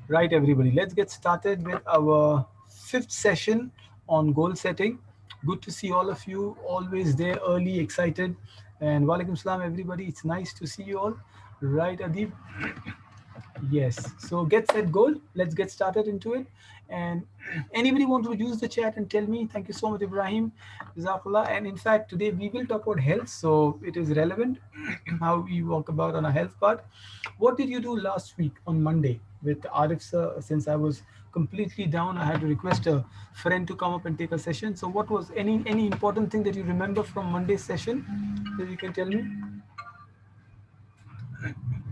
Right, everybody, let's get started with our fifth session on goal setting. Good to see all of you, always there, early, excited. And walaikum salam, everybody. It's nice to see you all. Right, Adib? Yes. So get set goal. Let's get started into it. And anybody want to use the chat and tell me? Thank you so much, Ibrahim. Jazakallah. And in fact, today we will talk about health, so it is relevant how we walk about on a health part. What did you do last week on Monday with Arif sir? Since I was completely down, I had to request a friend to come up and take a session. So what was any important thing that you remember from Monday's session that you can tell me?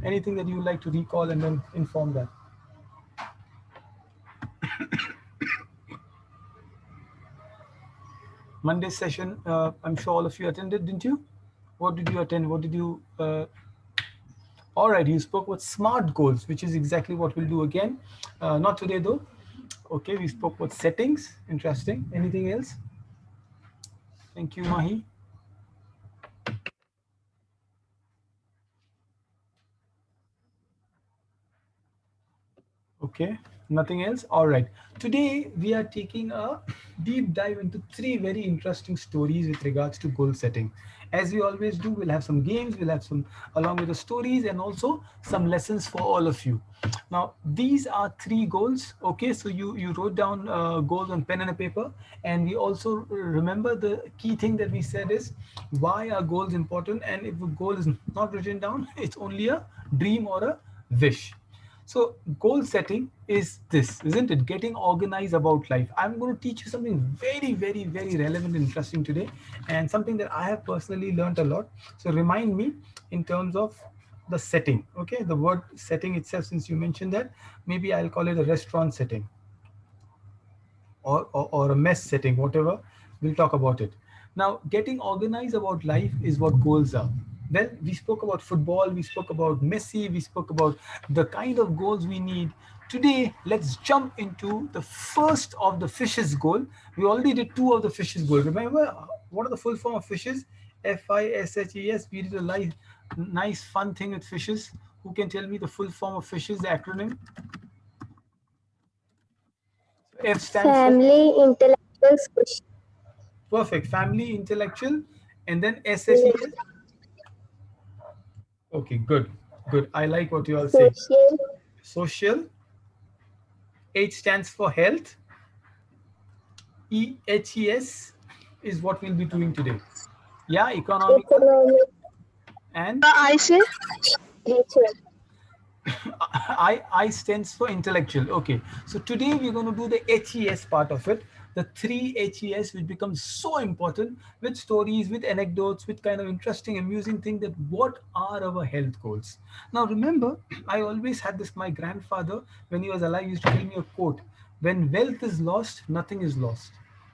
Anything that you would like to recall and then inform that. Monday session, I'm sure all of you attended, didn't you? What did you attend? What did you? All right, you spoke about smart goals, which is exactly what we'll do again. Not today though. Okay, we spoke about settings. Interesting. Anything else? Thank you, Mahi. Okay, nothing else. All right. Today we are taking a deep dive into three very interesting stories with regards to goal setting. As we always do, we'll have some games, we'll have some along with the stories, and also some lessons for all of you. Now, these are three goals. Okay, so you wrote down goals on pen and a paper, and we also remember the key thing that we said is why are goals important, and if a goal is not written down, it's only a dream or a wish. So goal setting is this, isn't it? Getting organized about life. I'm going to teach you something very, very, very relevant and interesting today, and something that I have personally learned a lot. So remind me in terms of the setting. Okay, the word setting itself, since you mentioned that, maybe I'll call it a restaurant setting or a mess setting, whatever. We'll talk about it. Now, getting organized about life is what goals are. Well, we spoke about football, we spoke about Messi, we spoke about the kind of goals we need. Today, let's jump into the first of the fishes goal. We already did two of the fishes goal. Remember, what are the full form of fishes? FISHES. We did a nice fun thing with fishes. Who can tell me the full form of fishes, the acronym? F stands for Family, intellectual, social, perfect. Family, intellectual, and then SHES. Okay, good, good. I like what you all say. social, Social. H stands for health. EHES is what we'll be doing today. Yeah, economical economic, and I say intellectual. I stands for intellectual. Okay, so today we're going to do the HES part of it. The three HES, which becomes so important with stories, with anecdotes, with kind of interesting, amusing thing that what are our health goals. Now, remember, I always had this. My grandfather, when he was alive, used to tell me a quote: "When wealth is lost, nothing is lost.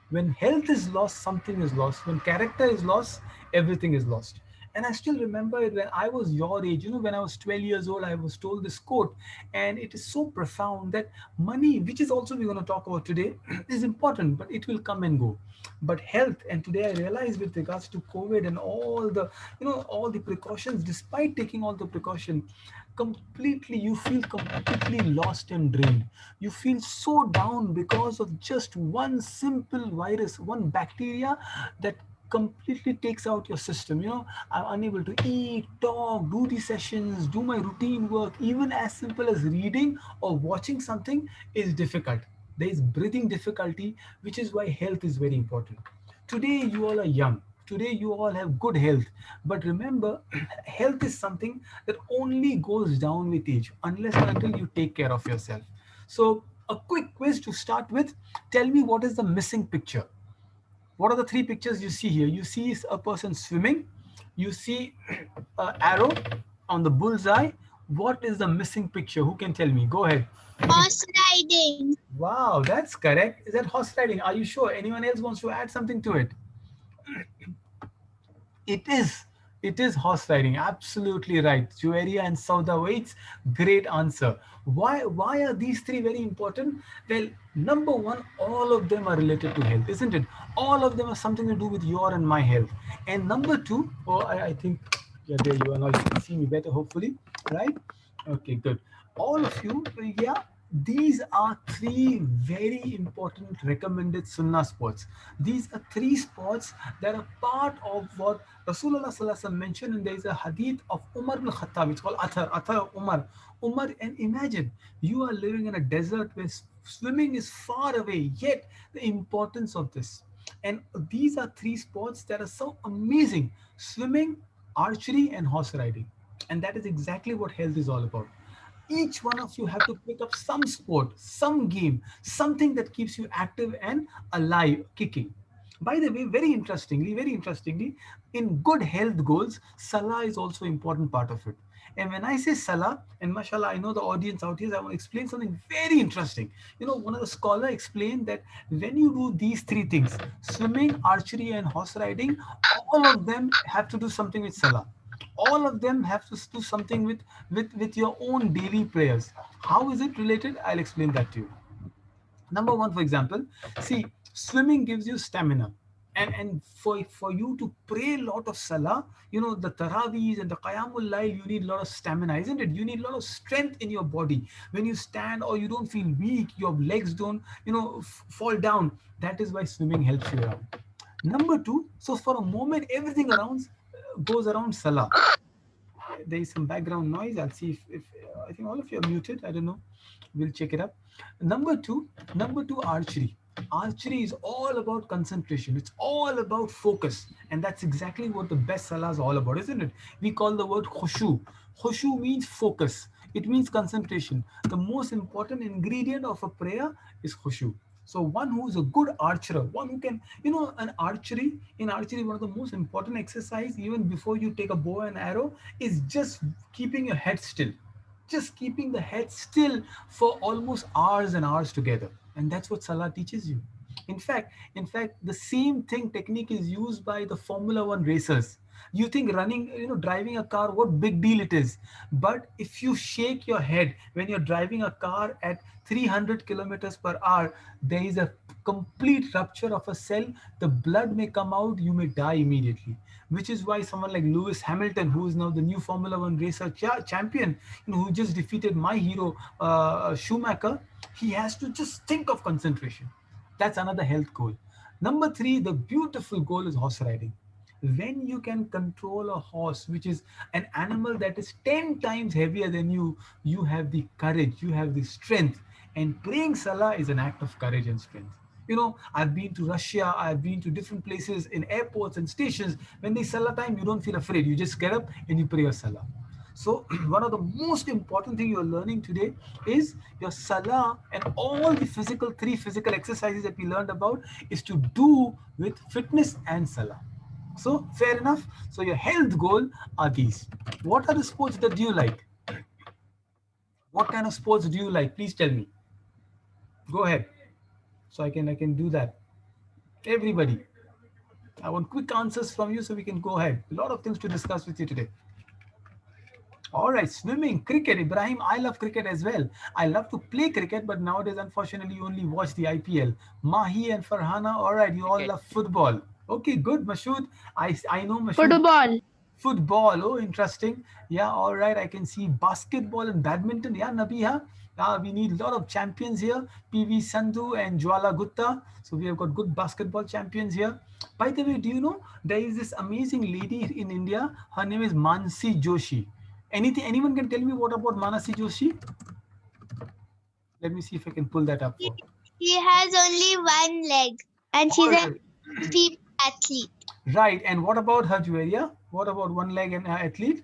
When health is lost, something is lost. When character is lost, everything is lost." And I still remember it when I was your age, when I was 12 years old, I was told this quote. And it is so profound that money, which is also we're going to talk about today, is important, but it will come and go. But health, and today I realize with regards to COVID and all the precautions, despite taking all the precaution, completely you feel completely lost and drained. You feel so down because of just one simple virus, one bacteria that completely takes out your system. I'm unable to eat, talk, do the sessions, do my routine work. Even as simple as reading or watching something is difficult. There is breathing difficulty, which is why health is very important. Today you all are young, today you all have good health, but remember, health is something that only goes down with age unless and until you take care of yourself. So a quick quiz to start with. Tell me, what is the missing picture? What are the three pictures you see here? You see a person swimming, you see an arrow on the bullseye. What is the missing picture? Who can tell me? Go ahead. horse riding. Wow, that's correct. Is that horse riding? Are you sure? Anyone else wants to add something to it? It is. It is horse riding. Absolutely right. Jueria and Sauda waits. Great answer. Why are these three very important? Well, number one, all of them are related to health, isn't it? All of them have something to do with your and my health. And number two, I think, yeah, there you are. Now you can see me better, hopefully. Right? Okay, good. All of you, yeah. These are three very important recommended sunnah sports. These are three sports that are part of what Rasulullah Sallallahu Alaihi Wasallam mentioned, and there is a hadith of Umar bin Khattab. It's called Athar Umar. Umar, and imagine you are living in a desert where swimming is far away, yet the importance of this. And these are three sports that are so amazing: swimming, archery, and horse riding. And that is exactly what health is all about. Each one of you have to pick up some sport, some game, something that keeps you active and alive, kicking. By the way, very interestingly, in good health goals, Salah is also an important part of it. And when I say Salah, and mashallah, I know the audience out here, I want to explain something very interesting. You know, one of the scholar explained that when you do these three things, swimming, archery, and horse riding, all of them have to do something with Salah. All of them have to do something with your own daily prayers. How is it related? I'll explain that to you. Number one, for example, see, swimming gives you stamina. And for you to pray a lot of salah, you know, the taraweehs and the qiyamul layl, you need a lot of stamina, isn't it? You need a lot of strength in your body. When you stand or you don't feel weak, your legs don't, you know, fall down. That is why swimming helps you around. Number two, so for a moment, everything around goes around salah. There is some background noise. I'll see if I think all of you are muted. I don't know. We'll check it up. Number two, archery. Archery is all about concentration. It's all about focus, and that's exactly what the best salah is all about, isn't it? We call the word khushu. Khushu means focus. It means concentration. The most important ingredient of a prayer is khushu. So one who is a good archer, one who can, you know, in archery, one of the most important exercise, even before you take a bow and arrow, is just keeping your head still. Just keeping the head still for almost hours and hours together. And that's what Salah teaches you. In fact, the same thing technique is used by the Formula One racers. You think running, you know, driving a car, what big deal it is. But if you shake your head when you're driving a car at 300 kilometers per hour, there is a complete rupture of a cell. The blood may come out, you may die immediately. Which is why someone like Lewis Hamilton, who is now the new Formula One racer champion, you know, who just defeated my hero Schumacher, he has to just think of concentration. That's another health goal. Number three, the beautiful goal is horse riding. When you can control a horse, which is an animal that is 10 times heavier than you have the courage, you have the strength. And praying Salah is an act of courage and strength. You know, I've been to Russia, I've been to different places in airports and stations. When they Salah time, you don't feel afraid. You just get up and you pray your Salah. So one of the most important thing you're learning today is your salah, and all the three physical exercises that we learned about is to do with fitness and salah. So fair enough. So your health goal are these. What are the sports that you like? What kind of sports do you like? Please tell me. Go ahead. So I can do that. Everybody. I want quick answers from you so we can go ahead. A lot of things to discuss with you today. All right, swimming, cricket. Ibrahim, I love cricket as well. I love to play cricket, but nowadays, unfortunately, you only watch the IPL. Mahi and Farhana, all right, you all Cricket. love football. Okay, good, Mashood. I know Mashood. Football. Football, oh, interesting. Yeah, all right, I can see basketball and badminton. Yeah, Nabiha. We need a lot of champions here. PV Sandhu and Jwala Gupta. So we have got good basketball champions here. By the way, do you know there is this amazing lady in India? Her name is Mansi Joshi. Anyone can tell me what about Manasi Joshi? Let me see if I can pull that up for. She has only one leg and she's a female athlete. Right. And what about her, Juwaria? What about one leg and athlete?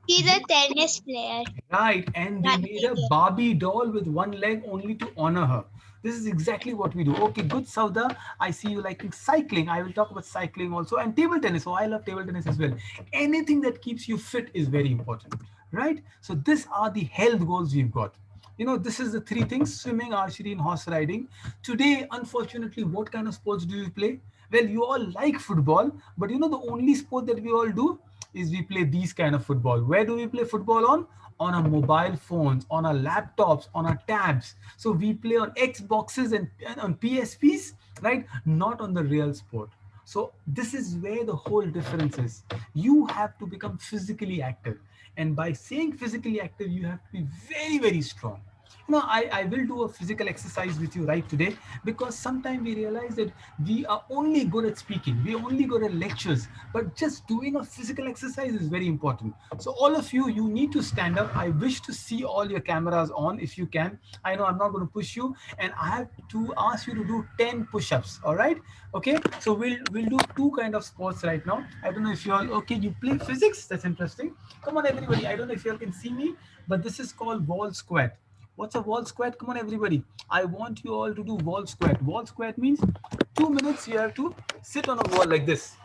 She's a tennis player. Right. And they made a Barbie doll with one leg only to honor her. This is exactly what we do. Okay, good, Sauda. I see you liking cycling. I will talk about cycling also, and table tennis. Oh, I love table tennis as well. Anything that keeps you fit is very important, right? So these are the health goals we've got. You know, this is the three things: swimming, archery, and horse riding. Today, unfortunately, what kind of sports do you play? Well, you all like football, but you know the only sport that we all do is we play these kind of football. Where do we play football on? On our mobile phones, on our laptops, on our tabs. So we play on Xboxes and on PSPs, right? Not on the real sport. So this is where the whole difference is. You have to become physically active. And by saying physically active, you have to be very, very strong. I will do a physical exercise with you right today, because sometimes we realize that we are only good at speaking, we are only good at lectures, but just doing a physical exercise is very important. So all of you, you need to stand up. I wish to see all your cameras on if you can. I know I'm not going to push you, and I have to ask you to do 10 push-ups. All right? Okay. So we'll do two kind of sports right now. I don't know if you all okay. You play physics. That's interesting. Come on, everybody. I don't know if you all can see me, but this is called wall squat. What's a wall squat? Come on, everybody. I want you all to do wall squat. Wall squat means 2 minutes you have to sit on a wall like this,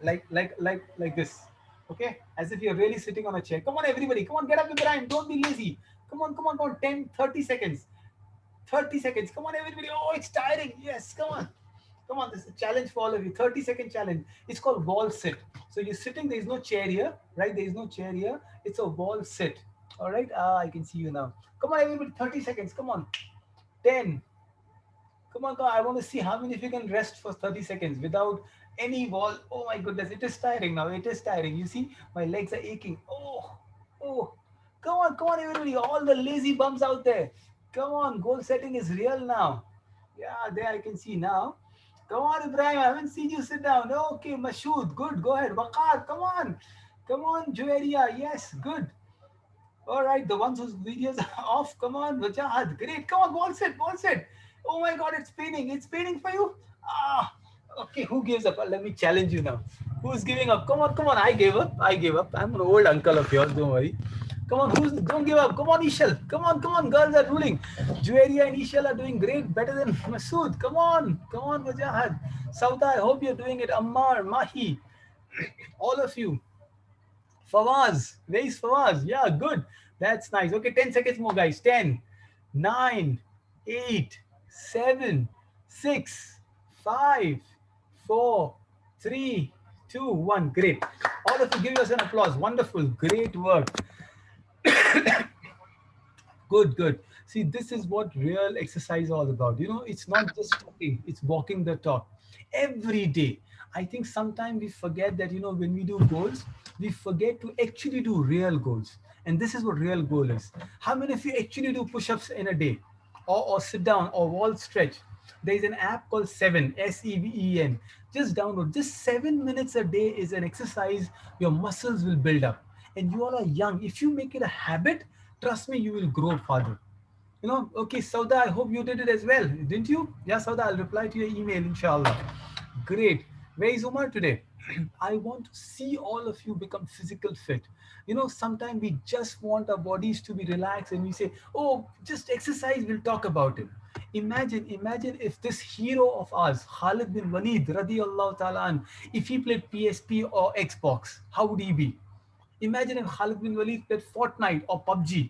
like this. Okay, as if you're really sitting on a chair. Come on, everybody. Come on, get up, Ibrahim. Don't be lazy. Come on. 10, 30 seconds. 30 seconds. Come on, everybody. Oh, it's tiring. Yes, come on. Come on, this is a challenge for all of you. 30-second challenge. It's called wall sit. So you're sitting, there is no chair here, right? There is no chair here. It's a wall sit. All right. I can see you now. Come on, everybody. 30 seconds. Come on. 10. Come on. I want to see how many of you can rest for 30 seconds without any wall. Oh my goodness. It is tiring now. It is tiring. You see, my legs are aching. Oh. Come on, everybody. All the lazy bums out there. Come on. Goal setting is real now. Yeah, there I can see now. Come on, Ibrahim. I haven't seen you sit down. Okay, Mashood. Good. Go ahead. Waqar, come on. Come on, Juwaria. Yes, good. All right, the ones whose videos are off, come on, Wajahad. Great. Come on, ball set. Oh my God, it's paining. It's paining for you. Ah, okay. Who gives up? Let me challenge you now. Who's giving up? Come on. I gave up. I'm an old uncle of yours. Don't worry. Come on, don't give up. Come on, Ishal. Come on. Girls are ruling. Juwaria and Ishal are doing great, better than Masood. Come on, Wajahad. Sauda, I hope you're doing it. Ammar, Mahi, all of you. Fawaz, where is Fawaz? Yeah, good. That's nice. Okay, 10 seconds more, guys. 10, 9, 8, 7, 6, 5, 4, 3, 2, 1. Great. All of you give yourself an applause. Wonderful. Great work. Good. See, this is what real exercise is all about. It's not just talking, it's walking the talk every day. I think sometimes we forget that, when we do goals, we forget to actually do real goals. And this is what real goal is. How many of you actually do push ups in a day? Or sit down or wall stretch? There is an app called Seven, Seven. Just download. Just 7 minutes a day is an exercise. Your muscles will build up. And you all are young. If you make it a habit, trust me, you will grow farther. Okay, Sauda, I hope you did it as well, didn't you? Yeah, Sauda, I'll reply to your email, inshallah. Great. Where is Umar today? I want to see all of you become physical fit. Sometimes we just want our bodies to be relaxed and we say, oh, just exercise, we'll talk about it. Imagine if this hero of ours, Khalid bin Walid, radiyallahu ta'ala an, if he played PSP or Xbox, how would he be? Imagine if Khalid bin Walid played Fortnite or PUBG.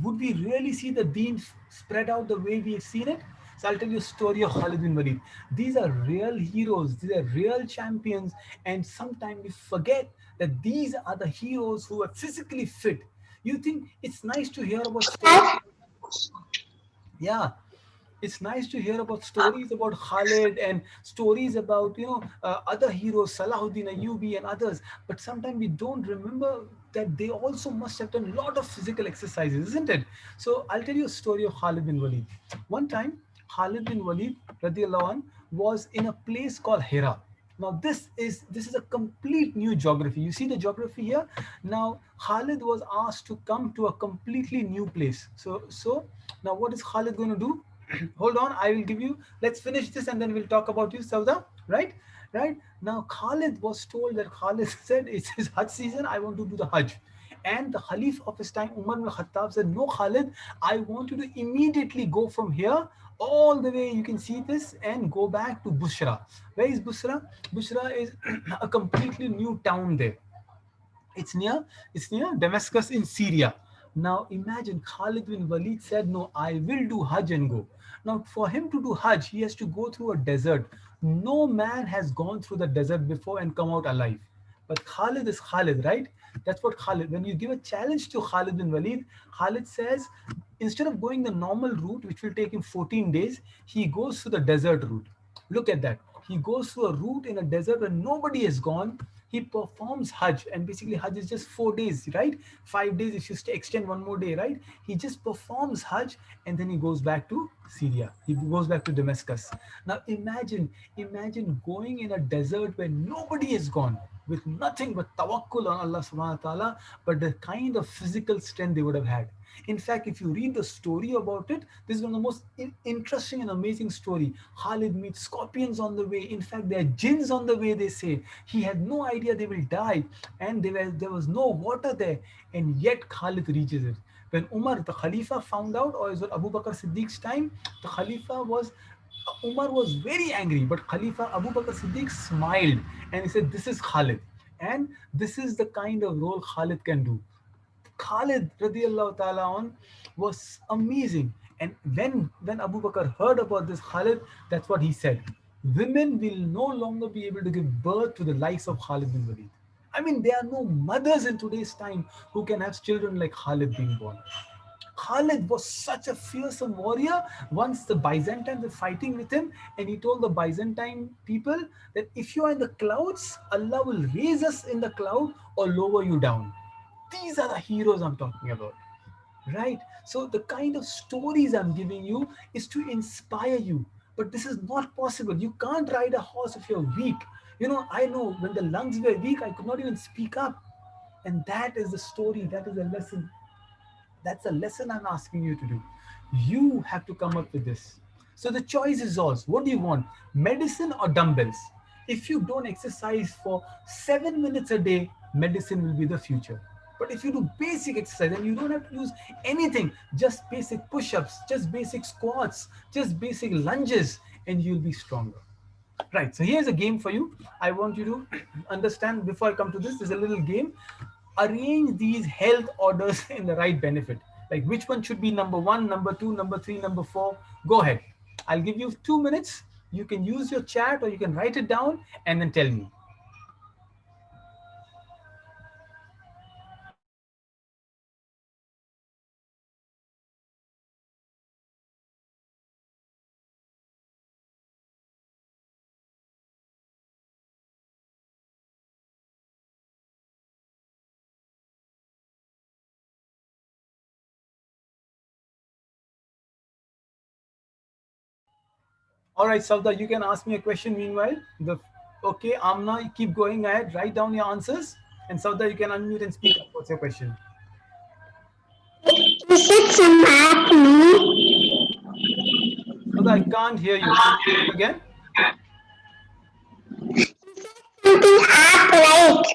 Would we really see the deen spread out the way we have seen it? So I'll tell you a story of Khalid bin Walid. These are real heroes, these are real champions, and sometimes we forget that these are the heroes who are physically fit. You think it's nice to hear about stories? Yeah, it's nice to hear about stories about Khalid and stories about other heroes, Salahuddin Ayyubi and others. But sometimes we don't remember that they also must have done a lot of physical exercises, isn't it? So I'll tell you a story of Khalid bin Walid. One time, Khalid bin Walid radiallahu anh, was in a place called Hira. Now this is a complete new geography. You see the geography here. Now Khalid was asked to come to a completely new place. So now what is Khalid going to do? Hold on, I will give you. Let's finish this and then we'll talk about you, Sauda. Right now, Khalid was told that Khalid said it's his Hajj season. I want to do the Hajj. And the Khalif of his time, Umar bin Khattab, said, no, Khalid, I want you to immediately go from here all the way, you can see this, and go back to Busra. Where is Busra? Busra is a completely new town there. It's near Damascus in Syria. Now imagine Khalid bin Walid said, no, I will do Hajj and go. Now for him to do Hajj, he has to go through a desert. No man has gone through the desert before and come out alive. But Khalid is Khalid, right? That's what Khalid, when you give a challenge to Khalid bin Walid, Khalid says, instead of going the normal route, which will take him 14 days, he goes to the desert route. Look at that. He goes through a route in a desert where nobody has gone. He performs Hajj, and basically Hajj is just 4 days, right? 5 days if you extend one more day, right? He just performs Hajj, and then he goes back to Syria. He goes back to Damascus. Now imagine going in a desert where nobody has gone, with nothing but tawakkul on Allah subhanahu wa ta'ala, but the kind of physical strength they would have had. In fact, if you read the story about it, this is one of the most interesting and amazing story. Khalid meets scorpions on the way. In fact, there are jinns on the way, they say. He had no idea they will die, and there was no water there, and yet Khalid reaches it. When Umar, the Khalifa, found out, or is it Abu Bakr Siddiq's time, the Khalifa was Umar was very angry, but Khalifa Abu Bakr Siddiq smiled and he said, "This is Khalid, and this is the kind of role Khalid can do." Khalid radiallahu ta'ala on was amazing. And when Abu Bakr heard about this Khalid, that's what he said. Women will no longer be able to give birth to the likes of Khalid bin Walid. I mean, there are no mothers in today's time who can have children like Khalid being born. Khalid was such a fearsome warrior. Once the Byzantines were fighting with him, and he told the Byzantine people that if you are in the clouds, Allah will raise us in the cloud or lower you down. These are the heroes I'm talking about, right? So the kind of stories I'm giving you is to inspire you, but this is not possible. You can't ride a horse if you're weak. I know when the lungs were weak, I could not even speak up. And that is the story, that is the lesson. That's a lesson I'm asking you to do. You have to come up with this. So the choice is yours. What do you want? Medicine or dumbbells? If you don't exercise for 7 minutes a day, medicine will be the future. But if you do basic exercise and you don't have to use anything, just basic push ups, just basic squats, just basic lunges, and you'll be stronger. Right. So here's a game for you. I want you to understand before I come to this. There's a little game. Arrange these health orders in the right benefit. Like which one should be number one, number two, number three, number four. Go ahead. I'll give you 2 minutes. You can use your chat or you can write it down and then tell me. All right, Savda, you can ask me a question meanwhile. Okay, Amna, keep going ahead. Write down your answers. And Savda, you can unmute and speak up. What's your question? You said some acne. Savda, I can't hear you. Can you say it again? Something app like.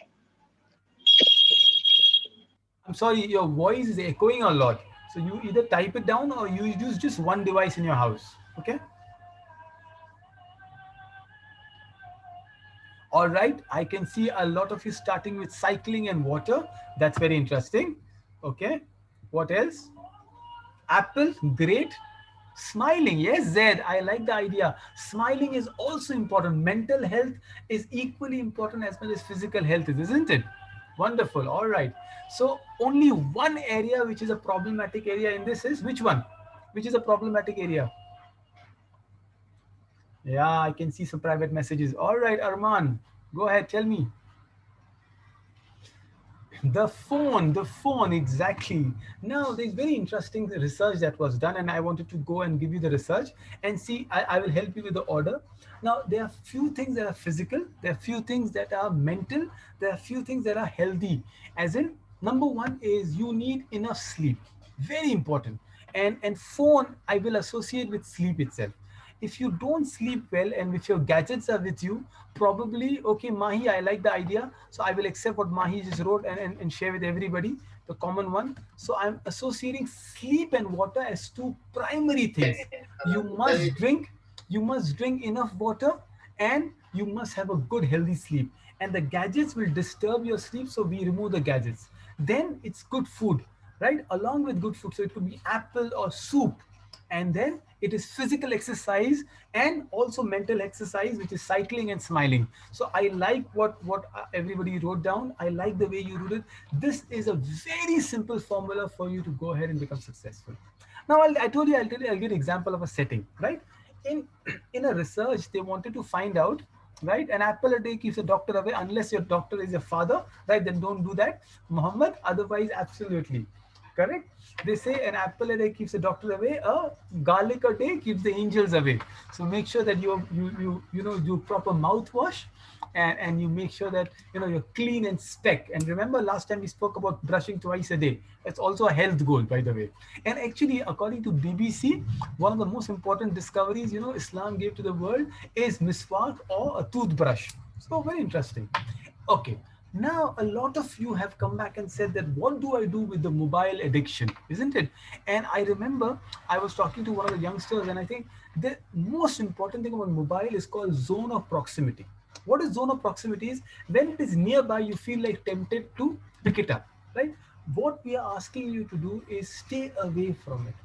I'm sorry, your voice is echoing a lot. So you either type it down or you use just one device in your house. Okay? All right, I can see a lot of you starting with cycling and water. That's very interesting. Okay, what else? Apple, great. Smiling, yes, Zed, I like the idea. Smiling is also important. Mental health is equally important as much as physical health is, isn't it? Wonderful, all right. So only one area which is a problematic area in this is which one? Which is a problematic area? Yeah, I can see some private messages. All right, Arman, go ahead, tell me. The phone, exactly. Now, there's very interesting research that was done, and I wanted to go and give you the research and see. I will help you with the order. Now, there are few things that are physical, there are few things that are mental, there are few things that are healthy. As in, number one is you need enough sleep. Very important. And phone, I will associate with sleep itself. If you don't sleep well and if your gadgets are with you, probably, okay, Mahi, I like the idea. So I will accept what Mahi just wrote and share with everybody, the common one. So I'm associating sleep and water as two primary things. You must drink, you must drink enough water, and you must have a good healthy sleep. And the gadgets will disturb your sleep, so we remove the gadgets. Then it's good food, right? Along with good food. So it could be apple or soup, and then it is physical exercise and also mental exercise, which is cycling and smiling. So I like what everybody wrote down. I like the way you wrote it. This is a very simple formula for you to go ahead and become successful. Now I told you, I'll give you an example of a setting, right? in in a research they wanted to find out, right, an apple a day keeps a doctor away, unless your doctor is your father, right, then don't do that, Muhammad, otherwise absolutely correct. They say an apple a day keeps the doctor away, a garlic a day keeps the angels away. So make sure that you do proper mouthwash, and you make sure that you're clean and speck. And remember, last time we spoke about brushing twice a day. That's also a health goal, by the way. And actually, according to BBC, one of the most important discoveries Islam gave to the world is miswak, or a toothbrush. So very interesting. Okay. Now, a lot of you have come back and said that, what do I do with the mobile addiction, isn't it? And I remember I was talking to one of the youngsters, and I think the most important thing about mobile is called zone of proximity. What is zone of proximity is when it is nearby, you feel like tempted to pick it up, right? What we are asking you to do is stay away from it.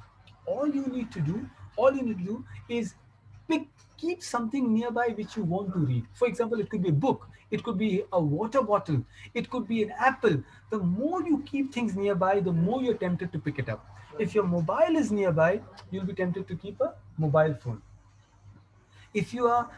All you need to do, all you need to do is pick keep something nearby which you want to read. For example, it could be a book, it could be a water bottle, it could be an apple. The more you keep things nearby, the more you're tempted to pick it up. If your mobile is nearby, you'll be tempted to keep a mobile phone. If you are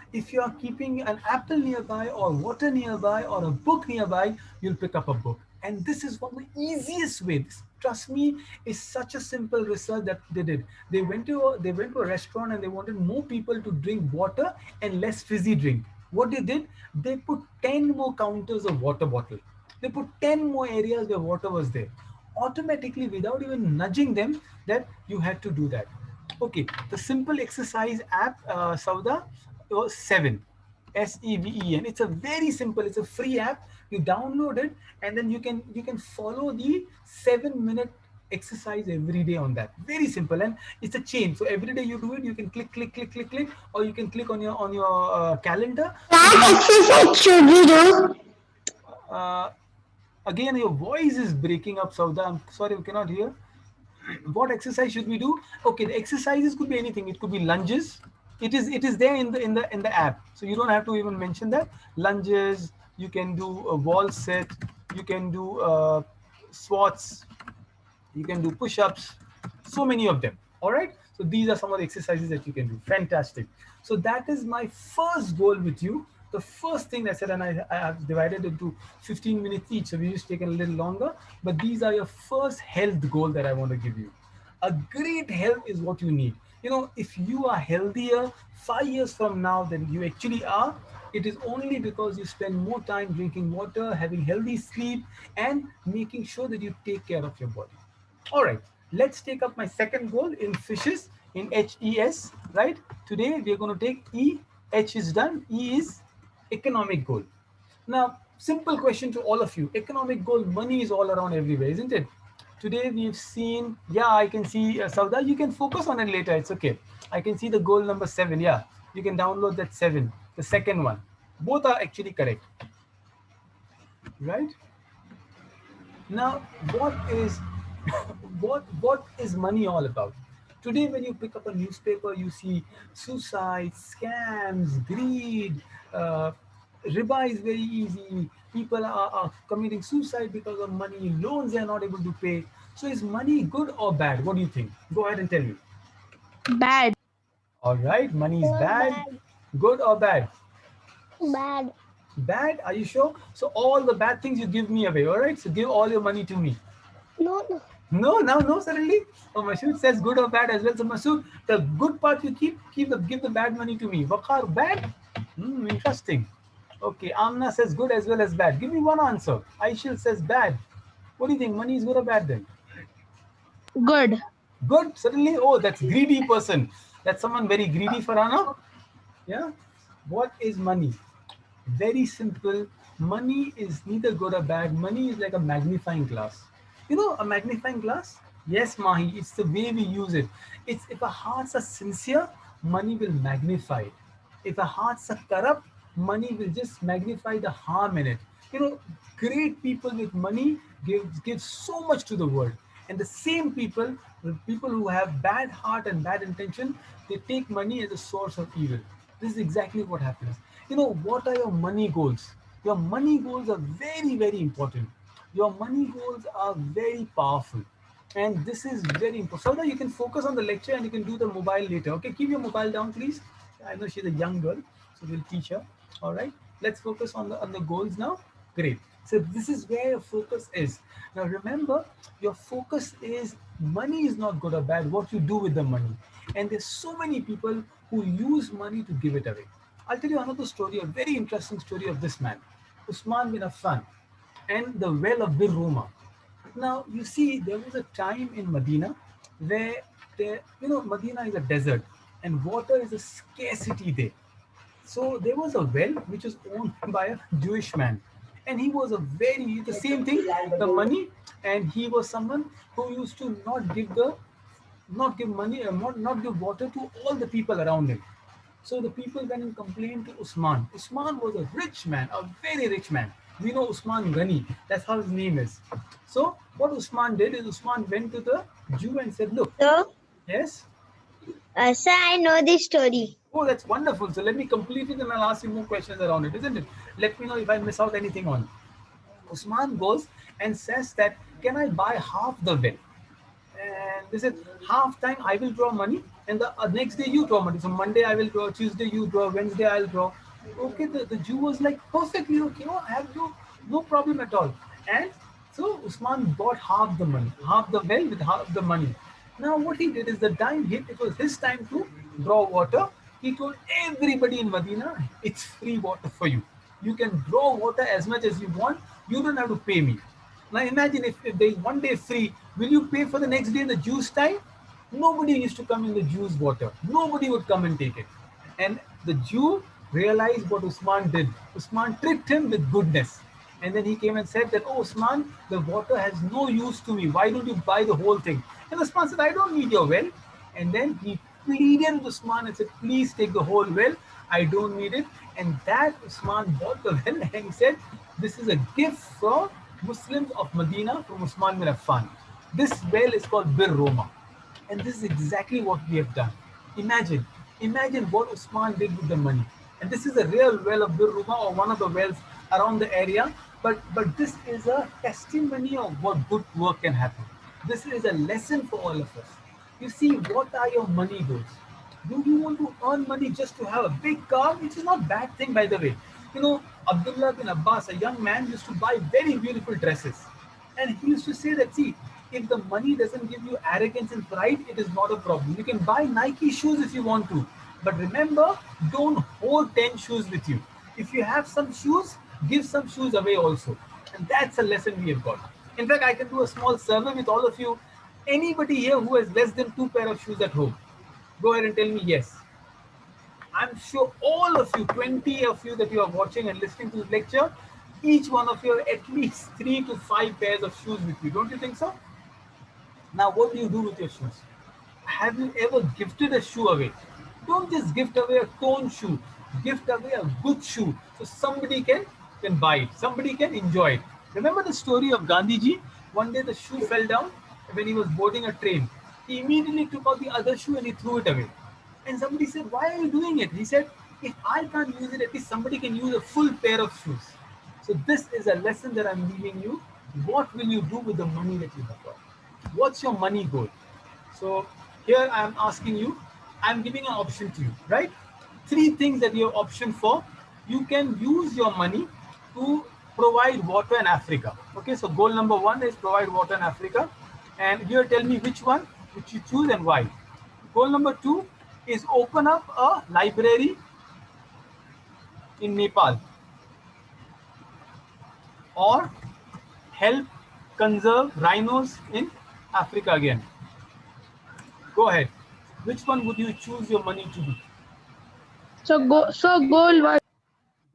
keeping an apple nearby, or water nearby, or a book nearby, you'll pick up a book. And this is one of the easiest ways. Trust me, is such a simple research that they did. They went to a restaurant, and they wanted more people to drink water and less fizzy drink. What they did, they put 10 more counters of water bottle. They put 10 more areas where water was there. Automatically, without even nudging them, that you had to do that. Okay, the simple exercise app, Sauda, was Seven, Seven. It's a very simple. It's a free app. You download it, and then you can follow the 7 minute exercise every day on that. Very simple, and it's a chain. So every day you do it. You can click, click, click, click, click, or you can click on your calendar. What exercise should we do? Uh, Again, your voice is breaking up, Sauda. I'm sorry, we cannot hear. What exercise should we do? Okay, the exercises could be anything. It could be lunges. It is there in the app, so you don't have to even mention that. Lunges. You can do a wall sit. You can do squats. You can do push-ups. So many of them. All right. So these are some of the exercises that you can do. Fantastic. So that is my first goal with you. The first thing I said, and I have divided into 15 minutes each, so we just taken a little longer. But these are your first health goal that I want to give you. A great health is what you need. If you are healthier 5 years from now than you actually are, it is only because you spend more time drinking water, having healthy sleep, and making sure that you take care of your body. All right, let's take up my second goal in fishes, in HES, right? Today we are going to take E. H is done. E is economic goal. Now, simple question to all of you. Economic goal, money is all around everywhere, isn't it? Today we've seen, yeah, I can see, Sauda, you can focus on it later. It's okay. I can see the goal number 7. Yeah, you can download that 7, the second one. Both are actually correct, right? Now, what is what is money all about? Today, when you pick up a newspaper, you see suicide, scams, greed. Riba is very easy. People are committing suicide because of money. Loans they are not able to pay. So, is money good or bad? What do you think? Go ahead and tell me. Bad. All right, money is bad. Good or bad? Bad. Bad? Are you sure? So all the bad things you give me away. All right. So give all your money to me. No, no. No, now no, suddenly. Oh, Masood says good or bad as well. So Masood, the good part you give the bad money to me. Waqar, bad? Interesting. Okay, Amna says good as well as bad. Give me one answer. Aishil says bad. What do you think? Money is good or bad then? Good. Good. Suddenly, oh, that's greedy person. That's someone very greedy, Farhana. Yeah. What is money? Very simple. Money is neither good or bad. Money is like a magnifying glass. You know, a magnifying glass? Yes, Mahi, it's the way we use it. It's if our hearts are sincere, money will magnify it. If our hearts are corrupt, money will just magnify the harm in it. Great people with money give so much to the world. And the same people, the people who have bad heart and bad intention, they take money as a source of evil. This is exactly what happens. What are your money goals? Your money goals are very, very important. Your money goals are very powerful. And this is very important. So that you can focus on the lecture and you can do the mobile later. Okay, keep your mobile down, please. I know she's a young girl, so we'll teach her. All right, let's focus on the goals now. Great. So this is where your focus is. Now remember, your focus is money is not good or bad. What you do with the money, and there's so many people who use money to give it away. I'll tell you another story, a very interesting story of this man, Usman bin Affan, and the well of Bir Roma. Now, you see, there was a time in Medina where Medina is a desert and water is a scarcity there. So there was a well which was owned by a Jewish man, and he was the same thing, the money, and he was someone who used to not give money, not give water to all the people around him. So the people went and complained to Usman. Usman was a rich man, a very rich man. We know Usman Ghani. That's how his name is. So what Usman did is Usman went to the Jew and said, "Look, So, yes, sir, I know this story. oh that's wonderful. So let me complete it and I'll ask you more questions around it, isn't it? Let me know if I miss out anything on." Usman goes and says that, "Can I buy half the well?" And they said, "Half time I will draw money and the next day you draw money. So Monday I will draw, Tuesday you draw, Wednesday I'll draw." Okay, the Jew was like, "Perfectly okay, I have no problem at all." And so Usman bought half the money, half the well with half the money. Now what he did is the time hit, it was his time to draw water. He told everybody in Medina, "It's free water for you. You can draw water as much as you want. You don't have to pay me." Now imagine if there is one day free, will you pay for the next day in the juice time? Nobody used to come in the juice water. Nobody would come and take it. And the Jew realized what Usman did. Usman tricked him with goodness. And then he came and said that, "Oh, Usman, the water has no use to me. Why don't you buy the whole thing?" And Usman said, "I don't need your well." And then he pleaded with Usman and said, "Please take the whole well. I don't need it." And that Usman bought the well and he said, "This is a gift from Muslims of Medina from Usman bin Affan." This well is called Bir Roma. And this is exactly what we have done. Imagine, imagine what Usman did with the money. And this is a real well of Bir Ruma or one of the wells around the area. But this is a testimony of what good work can happen. This is a lesson for all of us. You see, what are your money goals? Do you want to earn money just to have a big car? Which is not a bad thing, by the way. Abdullah bin Abbas, a young man, used to buy very beautiful dresses. And he used to say that, see, if the money doesn't give you arrogance and pride, it is not a problem. You can buy Nike shoes if you want to. But remember, don't hold 10 shoes with you. If you have some shoes, give some shoes away also. And that's a lesson we have got. In fact, I can do a small survey with all of you. Anybody here who has less than 2 pair of shoes at home? Go ahead and tell me yes. I'm sure all of you, 20 of you that you are watching and listening to this lecture, each one of you have at least 3 to 5 pairs of shoes with you. Don't you think so? Now, what do you do with your shoes? Have you ever gifted a shoe away? Don't just gift away a torn shoe. Gift away a good shoe so somebody can buy it. Somebody can enjoy it. Remember the story of Gandhiji? One day the shoe fell down when he was boarding a train. He immediately took out the other shoe and he threw it away. And somebody said, "Why are you doing it?" He said, "If I can't use it, at least somebody can use a full pair of shoes." So this is a lesson that I'm leaving you. What will you do with the money that you have got? What's your money goal? So here I'm asking you, I'm giving an option to you, right? 3 things that you have option for. You can use your money to provide water in Africa. Okay, so goal number 1 is provide water in Africa. And here tell me which you choose and why. Goal number 2 is open up a library in Nepal or help conserve rhinos in Africa again. Go ahead. Which one would you choose your money to do? So goal one.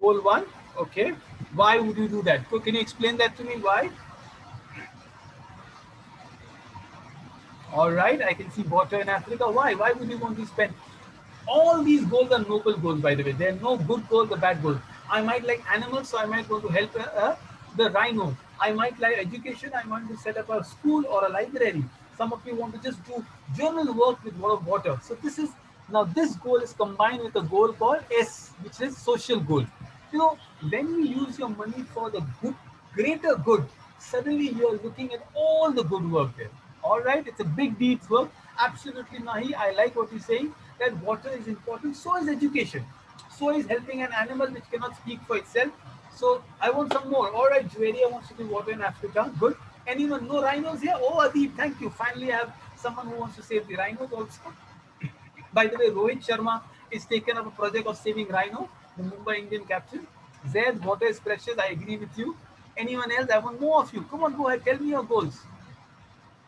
Goal 1. Okay. Why would you do that? So can you explain that to me? Why? All right. I can see water in Africa. Why? Why would you want to spend? All these goals are noble goals, by the way. There are no good goals or bad goals. I might like animals, so I might want to help the rhino. I might like education. I want to set up a school or a library. Some of you want to just do journal work with water. So this goal is combined with a goal called S, which is social goal. When you use your money for the greater good, suddenly you are looking at all the good work there. All right, it's a big deeds work. Absolutely, Nahi. I like what you're saying that water is important. So is education. So is helping an animal which cannot speak for itself. So I want some more. All right, Jueria wants to do water in Africa. Good. Anyone? No rhinos here? Oh, Adib, thank you. Finally, I have someone who wants to save the rhinos also. By the way, Rohit Sharma is taken up a project of saving rhino, the Mumbai Indian captain. Zaid, water is precious. I agree with you. Anyone else? I want more of you. Come on, go ahead. Tell me your goals.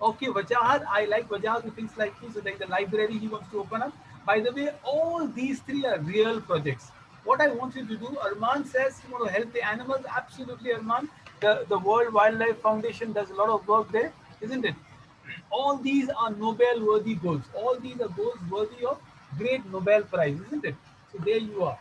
Okay, Wajahat, I like Wajahat who thinks like me. So like the library he wants to open up. By the way, all these three are real projects. What I want you to do, Arman says you want to help the animals. Absolutely, Arman. The World Wildlife Foundation does a lot of work there, isn't it? All these are Nobel worthy goals. All these are goals worthy of great Nobel Prize, isn't it? So there you are.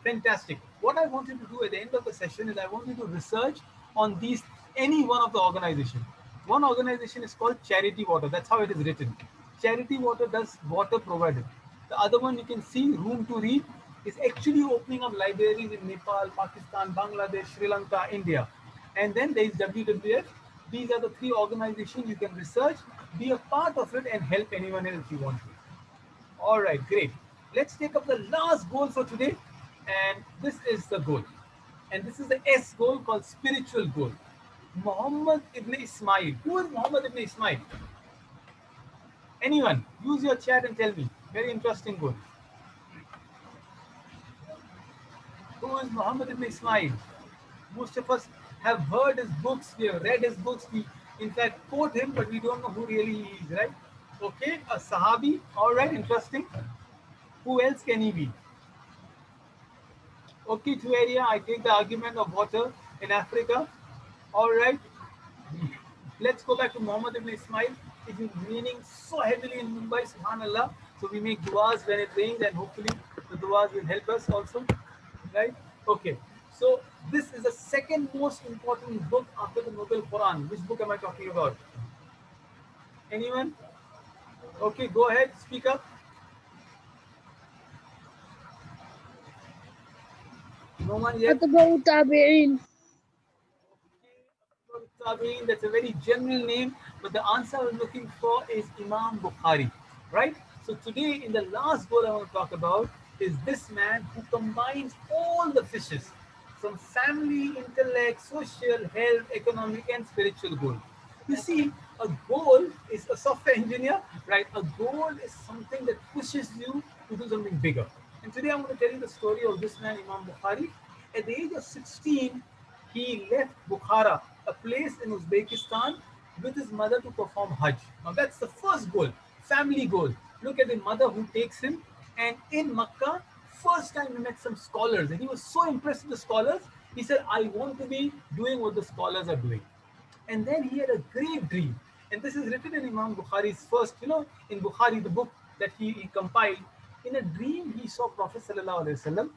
Fantastic. What I want you to do at the end of the session is I want you to research on these any one of the organization. One organization is called Charity Water. That's how it is written. Charity Water does water provided. The other one you can see, Room to Read, is actually opening up libraries in Nepal, Pakistan, Bangladesh, Sri Lanka, India. And then there is WWF. These are the three organizations you can research, be a part of it, and help anyone else you want to. All right, great. Let's take up the last goal for today. And this is the goal. And this is the S goal called spiritual goal. Muhammad ibn Ismail. Who is Muhammad ibn Ismail? Anyone? Use your chat and tell me. Very interesting goal. Who is Muhammad ibn Ismail? Most of us have heard his books, we have read his books, we in fact quote him, but we don't know who really he is, right? Okay, a Sahabi. All right, interesting. Who else can he be? Okay, to area, I take the argument of water in Africa. All right, let's go back to Muhammad ibn Ismail. It is raining so heavily in Mumbai, subhanallah. So we make duas when it rains, and hopefully the duas will help us also. Right? Okay. So this is the second most important book after the Noble Quran. Which book am I talking about? Anyone? Okay, go ahead, speak up. No one yet? أتبع تابعين. Tabi'in, that's a very general name, but the answer I was looking for is Imam Bukhari, right? So today, in the last goal I want to talk about is this man who combines all the fishes from family, intellect, social, health, economic, and spiritual goal. You see, a goal is a software engineer, right? A goal is something that pushes you to do something bigger. And today I'm going to tell you the story of this man, Imam Bukhari. At the age of 16, he left Bukhara, a place in Uzbekistan, with his mother to perform Hajj. Now that's the first goal, family goal. Look at the mother who takes him. And in Makkah, first time he met some scholars, and he was so impressed with the scholars. He said, "I want to be doing what the scholars are doing." And then he had a great dream. And this is written in Imam Bukhari's first, in Bukhari, the book that he compiled. In a dream, he saw Prophet Sallallahu Alaihi Wasallam,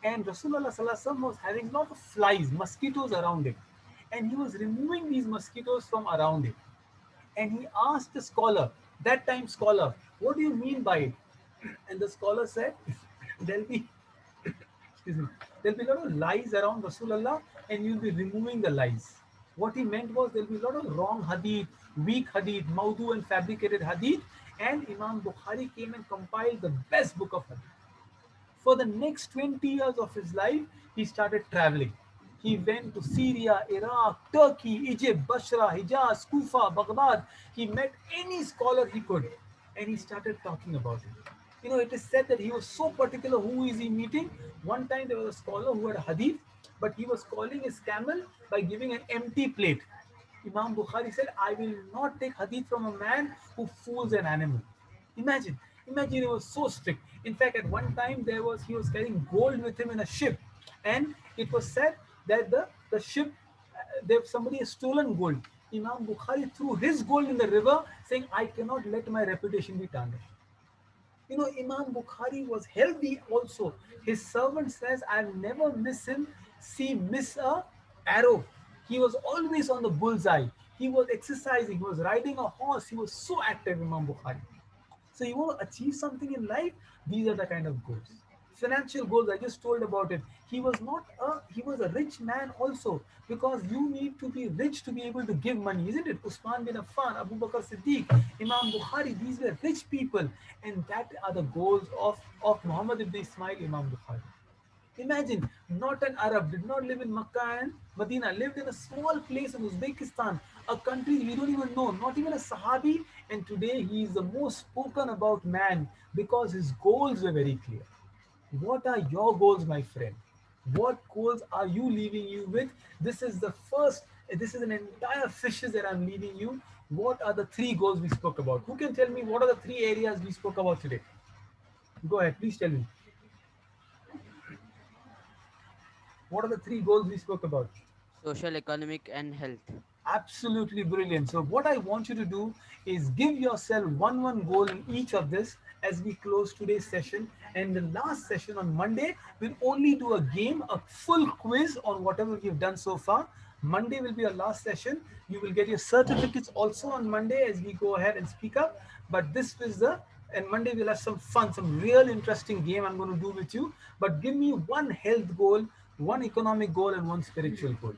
and Rasulullah Sallallahu Alaihi Wasallam was having a lot of flies, mosquitoes around him. And he was removing these mosquitoes from around him. And he asked the scholar, that time scholar, what do you mean by it? And the scholar said, there'll be, excuse me, there'll be a lot of lies around Rasulullah and you'll be removing the lies. What he meant was there'll be a lot of wrong hadith, weak hadith, maudu and fabricated hadith. And Imam Bukhari came and compiled the best book of hadith. For the next 20 years of his life, he started traveling. He went to Syria, Iraq, Turkey, Egypt, Basra, Hijaz, Kufa, Baghdad. He met any scholar he could and he started talking about it. It is said that he was so particular who is he meeting. One time there was a scholar who had a hadith, but he was calling his camel by giving an empty plate. Imam Bukhari said, I will not take hadith from a man who fools an animal. Imagine, imagine he was so strict. In fact, at one time he was carrying gold with him in a ship, and it was said that the ship, there somebody has stolen gold. Imam Bukhari threw his gold in the river, saying, "I cannot let my reputation be tarnished." Imam Bukhari was healthy also. His servant says, I've never miss a arrow. He was always on the bullseye. He was exercising, he was riding a horse, he was so active, Imam Bukhari. So you want to achieve something in life, these are the kind of goals. Financial goals, I just told about it. He was not a he was a rich man also, because you need to be rich to be able to give money, isn't it? Usman bin Affan, Abu Bakr Siddiq, Imam Bukhari, these were rich people, and that are the goals of Muhammad ibn Ismail, Imam Bukhari. Imagine, not an Arab, did not live in Makkah and Medina, lived in a small place in Uzbekistan, a country we don't even know, not even a Sahabi, and today he is the most spoken about man because his goals were very clear. What are your goals, my friend? What goals are you leaving you with? This is the first, this is an entire fishes that I'm leaving you. What are the three goals we spoke about? Who can tell me what are the three areas we spoke about today? Go ahead, please tell me. What are the three goals we spoke about? social, economic, and health. Absolutely brilliant. So what I want you to do is give yourself one goal in each of this as we close today's session. And the last session on Monday, we'll only do a game, a full quiz on whatever we've done so far. Monday will be our last session. You will get your certificates also on Monday as we go ahead and speak up. But this was the and Monday we'll have some fun, some real interesting game I'm going to do with you. But give me one health goal, one economic goal, and one spiritual goal.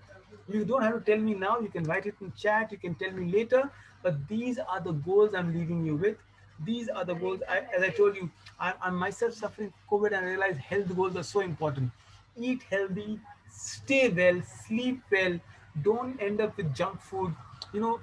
You don't have to tell me now. You can write it in chat. You can tell me later. But these are the goals I'm leaving you with. These are the goals. As I told you, I'm myself suffering COVID, and I realize health goals are so important. Eat healthy, stay well, sleep well. Don't end up with junk food.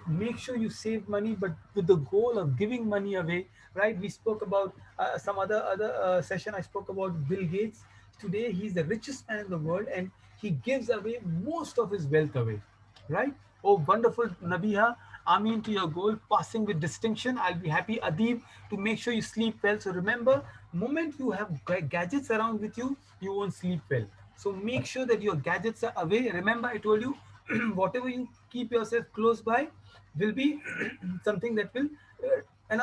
Make sure you save money, but with the goal of giving money away. Right? We spoke about some other session. I spoke about Bill Gates. Today, he's the richest man in the world, and he gives away most of his wealth away, right? Oh, wonderful, Nabiha. Amin to your goal, passing with distinction. I'll be happy, Adib, to make sure you sleep well. So remember, moment you have gadgets around with you, you won't sleep well. So make sure that your gadgets are away. Remember, I told you, whatever you keep yourself close by will be something that will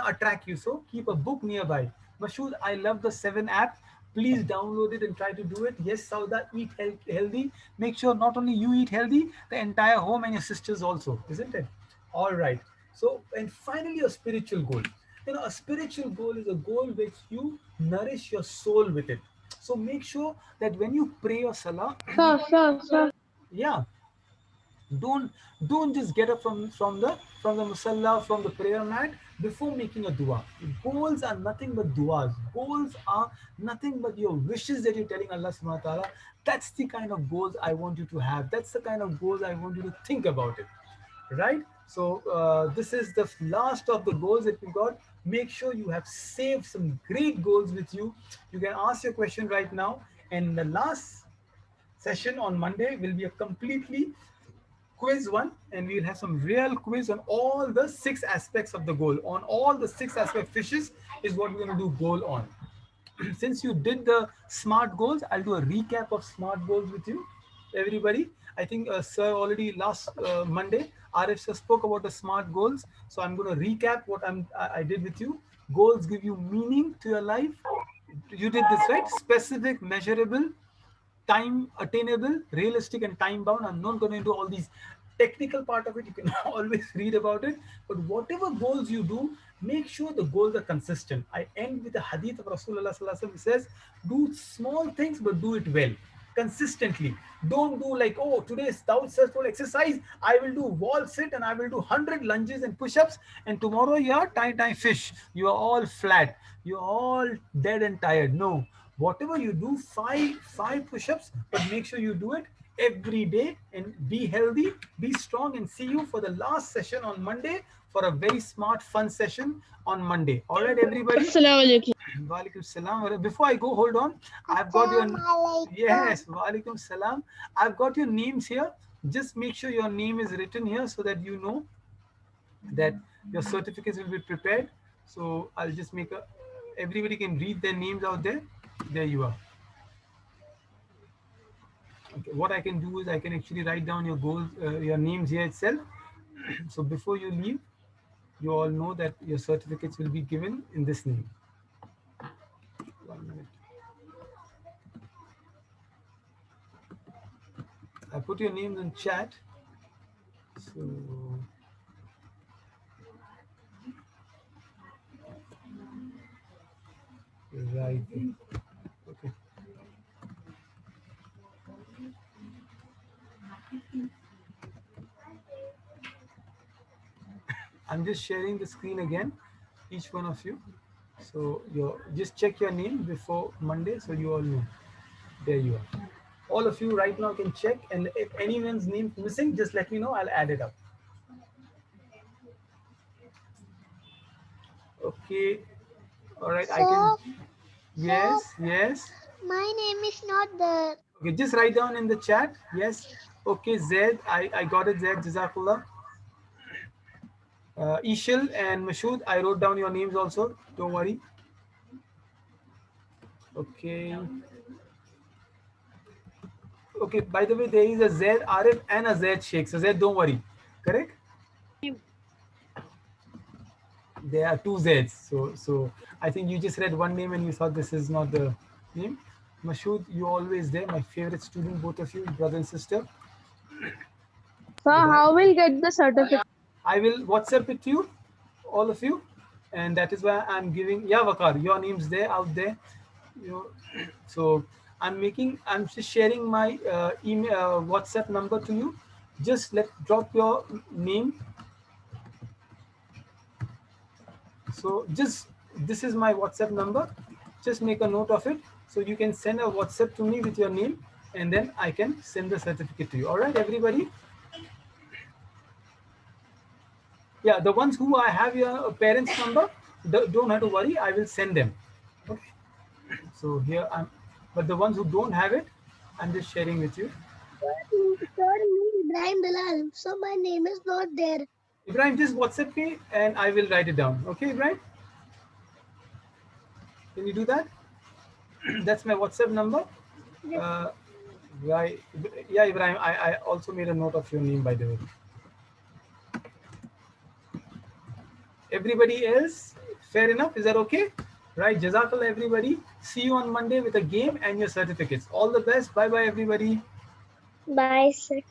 attract you. So keep a book nearby. Mashood, I love the 7 app. Please download it and try to do it. Yes, Sauda, eat healthy. Make sure not only you eat healthy, the entire home and your sisters also, isn't it? All right. So, and finally, a spiritual goal. A spiritual goal is a goal which you nourish your soul with it. So make sure that when you pray your salah, Sir. yeah, don't don't just get up from the musalla, from the prayer mat before making a dua. Goals are nothing but duas. Goals are nothing but your wishes that you're telling Allah subhanahu wa ta'ala. That's the kind of goals I want you to have. That's the kind of goals I want you to think about it, right? So this is the last of the goals that we got. Make sure you have saved some great goals with you. You can ask your question right now, and the last session on Monday will be a completely quiz one, and we'll have some real quiz on all the six aspects of the goal. On all the six aspect fishes is what we're going to do goal on. Since you did the smart goals, I'll do a recap of smart goals with you, everybody. I think sir already last Monday, RF sir spoke about the smart goals. So I'm going to recap what I did with you. Goals give you meaning to your life. You did this right. Specific, measurable, time attainable, realistic, and time bound. I'm not going into all these technical part of it. You can always read about it. But whatever goals you do, make sure the goals are consistent. I end with the hadith of Rasulullah Sallallahu Alaihi Wasallam. It says, do small things but do it well. Consistently. Don't do like, oh, today's Daud says for exercise, I will do wall sit and I will do 100 lunges and push-ups, and tomorrow you're tie fish. You are all flat. You're all dead and tired. No, whatever you do, five push-ups, but make sure you do it every day, and be healthy, be strong, and see you for the last session on Monday for a very smart fun session on Monday. All right, everybody. Assalamu alaikum. Walaikum salam. Before I go, hold on. I've got your yes. Walaikum salam. I've got your names here. Just make sure your name is written here so that you know that your certificates will be prepared. So I'll just make a. Everybody can read their names out there. There you are. Okay. What I can do is I can actually write down your goals, your names here itself. So before you leave, you all know that your certificates will be given in this name. 1 minute. I put your names in chat. So right. Okay. I'm just sharing the screen again, each one of you. So you just check your name before Monday, so you all know. There you are. All of you right now can check, and if anyone's name missing, just let me know. I'll add it up. Okay. All right. I can. So, so Yes. Yes. my name is not there. Okay. Just write down in the chat. Yes. Okay. Zed. I got it. Zed. Jazakallah. Ishil and Mashood. I wrote down your names also. Don't worry. Okay. Okay. By the way, there is a Zed Arif and a Zed Sheikh. So Zed, don't worry. Correct? There are two Zs. So I think you just read one name and you thought this is not the name. Mashood, you always there. My favorite student, both of you, brother and sister. So how will get the certificate? I will WhatsApp it to you, all of you, and that is why I'm giving. Yeah, Vakar, your name's there out there. You know, so I'm just sharing my email, WhatsApp number to you. Just drop your name. So just this is my WhatsApp number. Just make a note of it. So you can send a WhatsApp to me with your name, and then I can send the certificate to you. All right, everybody. Yeah, the ones who I have your parents' number, don't have to worry. I will send them. Okay. So here I'm, but the ones who don't have it, I'm just sharing with you. Sir, me Ibrahim Dalal. So my name is not there. Ibrahim, just WhatsApp me and I will write it down. Okay, Ibrahim? Can you do that? That's my WhatsApp number. Uh, right. Yeah, Ibrahim, I also made a note of your name, by the way. Everybody else, fair enough? Is that okay? Right, Jazakallah, everybody. See you on Monday with a game and your certificates. All the best. Bye bye, everybody. Bye, sir.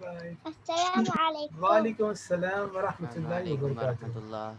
Bye. Assalamu alaikum. Wa alaikum assalam wa Assalamu rahmatullahi wa alaikum barakatuh. warahmatullah.